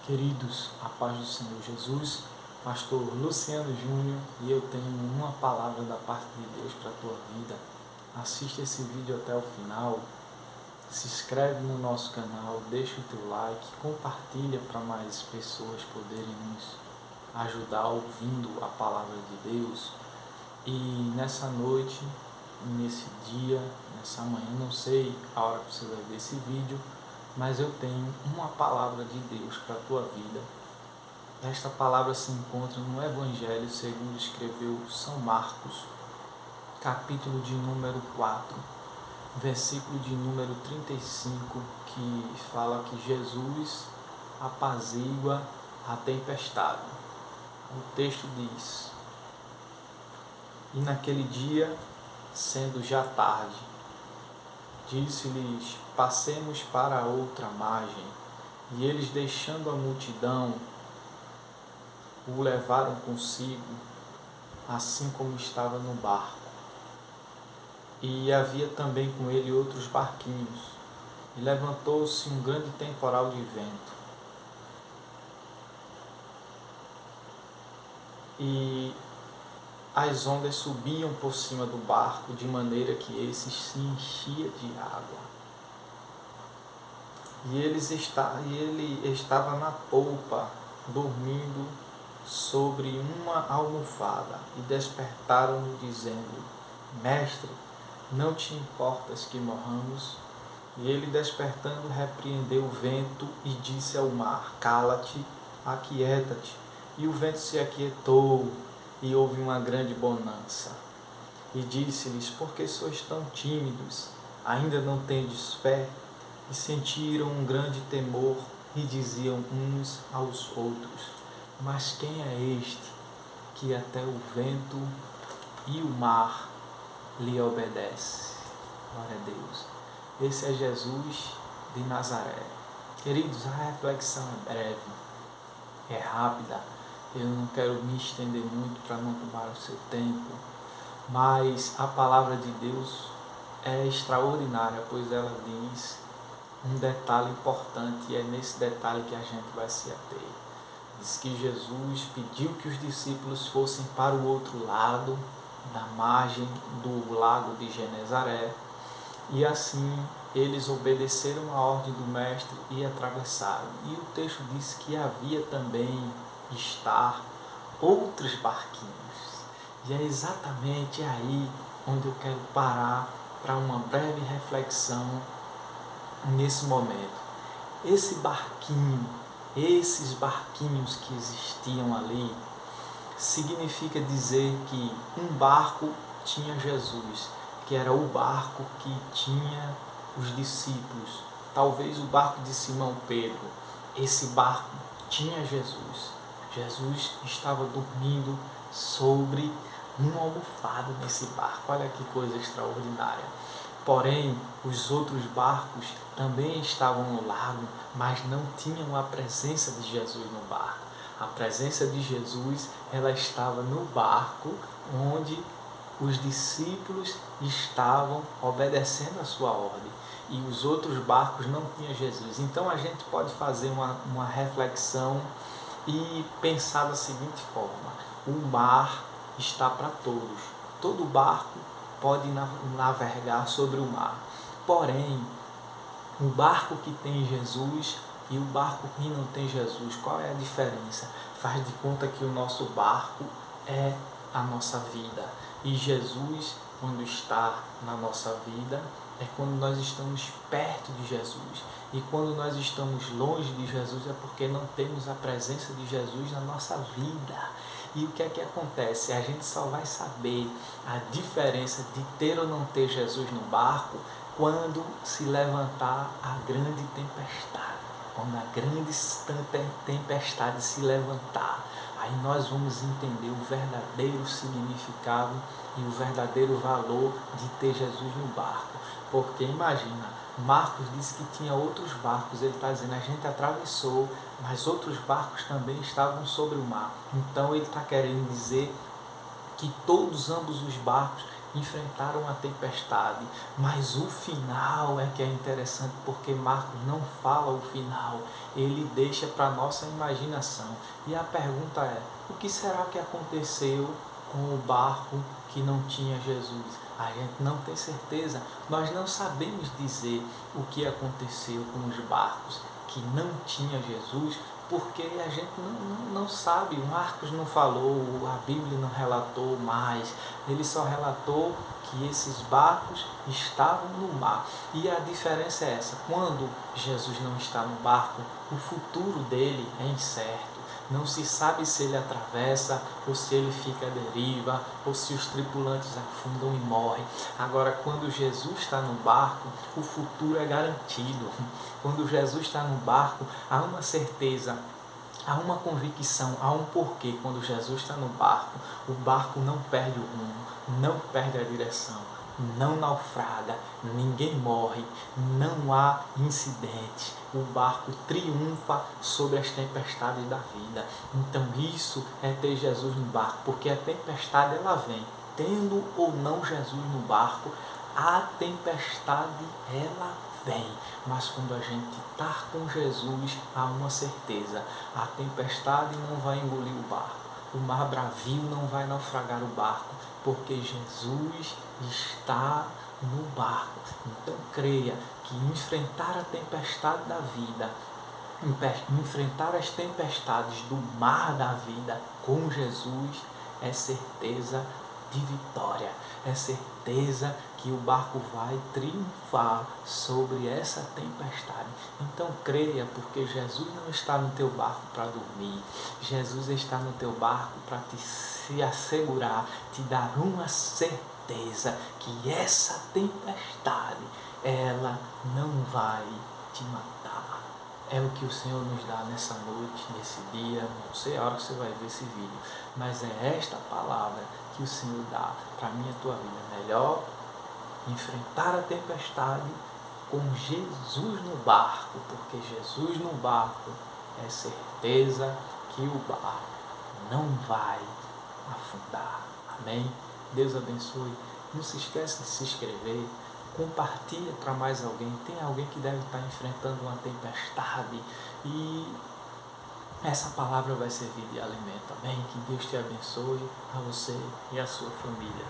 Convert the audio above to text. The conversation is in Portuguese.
Queridos, a paz do Senhor Jesus, pastor Luciano Júnior, e eu tenho uma palavra da parte de Deus para a tua vida. Assiste esse vídeo até o final, se inscreve no nosso canal, deixa o teu like, compartilha para mais pessoas poderem nos ajudar ouvindo a palavra de Deus. E nessa noite, nesse dia, nessa manhã, não sei a hora que você vai ver esse vídeo, mas eu tenho uma palavra de Deus para a tua vida. Esta palavra se encontra no Evangelho segundo escreveu São Marcos, capítulo de número 4, versículo de número 35, que fala que Jesus apazigua a tempestade. O texto diz: E naquele dia, sendo já tarde, disse-lhes: Passemos para a outra margem. E eles, deixando a multidão, o levaram consigo, assim como estava no barco. E havia também com ele outros barquinhos. E levantou-se um grande temporal de vento. E as ondas subiam por cima do barco, de maneira que esse se enchia de água. E ele estava na polpa, dormindo sobre uma almofada. E despertaram-no, dizendo: Mestre, não te importas que morramos? E ele, despertando, repreendeu o vento e disse ao mar: Cala-te, aquieta-te. E o vento se aquietou, e houve uma grande bonança. E disse-lhes: Por que sois tão tímidos? Ainda não tendes fé? E sentiram um grande temor, e diziam uns aos outros: Mas quem é este, que até o vento e o mar lhe obedece? Glória a Deus. Esse é Jesus de Nazaré. Queridos, a reflexão é breve, é rápida. Eu não quero me estender muito para não tomar o seu tempo, mas a palavra de Deus é extraordinária, pois ela diz um detalhe importante, e é nesse detalhe que a gente vai se ater. Diz que Jesus pediu que os discípulos fossem para o outro lado, na margem do lago de Genezaré, e assim eles obedeceram a ordem do mestre e atravessaram. E o texto diz que havia também estar outros barquinhos. E é exatamente aí onde eu quero parar para uma breve reflexão nesse momento. Esses barquinhos que existiam ali, significa dizer que um barco tinha Jesus, que era o barco que tinha os discípulos, talvez o barco de Simão Pedro. Esse barco tinha Jesus. Jesus estava dormindo sobre uma almofada nesse barco. Olha que coisa extraordinária. Porém, os outros barcos também estavam no lago, mas não tinham a presença de Jesus no barco. A presença de Jesus, ela estava no barco onde os discípulos estavam obedecendo a sua ordem, e os outros barcos não tinham Jesus. Então a gente pode fazer uma reflexão e pensar da seguinte forma: o mar está para todos, todo barco pode navegar sobre o mar. Porém, o barco que tem Jesus e o barco que não tem Jesus, qual é a diferença? Faz de conta que o nosso barco é a nossa vida, e Jesus, quando está na nossa vida, é quando nós estamos perto de Jesus. E quando nós estamos longe de Jesus é porque não temos a presença de Jesus na nossa vida. E o que é que acontece? A gente só vai saber a diferença de ter ou não ter Jesus no barco quando se levantar a grande tempestade. Quando a grande tempestade se levantar, aí nós vamos entender o verdadeiro significado e o verdadeiro valor de ter Jesus no barco. Porque imagina, Marcos disse que tinha outros barcos, ele está dizendo, a gente atravessou, mas outros barcos também estavam sobre o mar. Então ele está querendo dizer que ambos os barcos enfrentaram a tempestade, mas o final é que é interessante, porque Marcos não fala o final, ele deixa para a nossa imaginação. E a pergunta é, o que será que aconteceu com o barco que não tinha Jesus? A gente não tem certeza, nós não sabemos dizer o que aconteceu com os barcos que não tinha Jesus, porque a gente não sabe, Marcos não falou, a Bíblia não relatou mais, ele só relatou que esses barcos estavam no mar. E a diferença é essa, quando Jesus não está no barco, o futuro dele é incerto. Não se sabe se ele atravessa, ou se ele fica à deriva, ou se os tripulantes afundam e morrem. Agora, quando Jesus está no barco, o futuro é garantido. Quando Jesus está no barco, há uma certeza, há uma convicção, há um porquê. Quando Jesus está no barco, o barco não perde o rumo, não perde a direção, não naufraga, ninguém morre, não há incidente. O barco triunfa sobre as tempestades da vida. Então isso é ter Jesus no barco, porque a tempestade ela vem, tendo ou não Jesus no barco, a tempestade ela vem. Mas quando a gente está com Jesus, há uma certeza, a tempestade não vai engolir o barco, o mar bravio não vai naufragar o barco, porque Jesus está no barco. Então creia que enfrentar a tempestade da vida, enfrentar as tempestades do mar da vida com Jesus é certeza de vitória, é certeza que o barco vai triunfar sobre essa tempestade. Então creia, porque Jesus não está no teu barco para dormir, Jesus está no teu barco para se assegurar, te dar uma certeza que essa tempestade, ela não vai te matar. É o que o Senhor nos dá nessa noite, nesse dia, não sei a hora que você vai ver esse vídeo, mas é esta palavra que o Senhor dá para mim e a tua vida. Melhor enfrentar a tempestade com Jesus no barco, porque Jesus no barco é certeza que o barco não vai afundar. Amém? Deus abençoe. Não se esqueça de se inscrever, compartilha para mais alguém. Tem alguém que deve estar enfrentando uma tempestade e essa palavra vai servir de alimento. Amém? Que Deus te abençoe, a você e a sua família.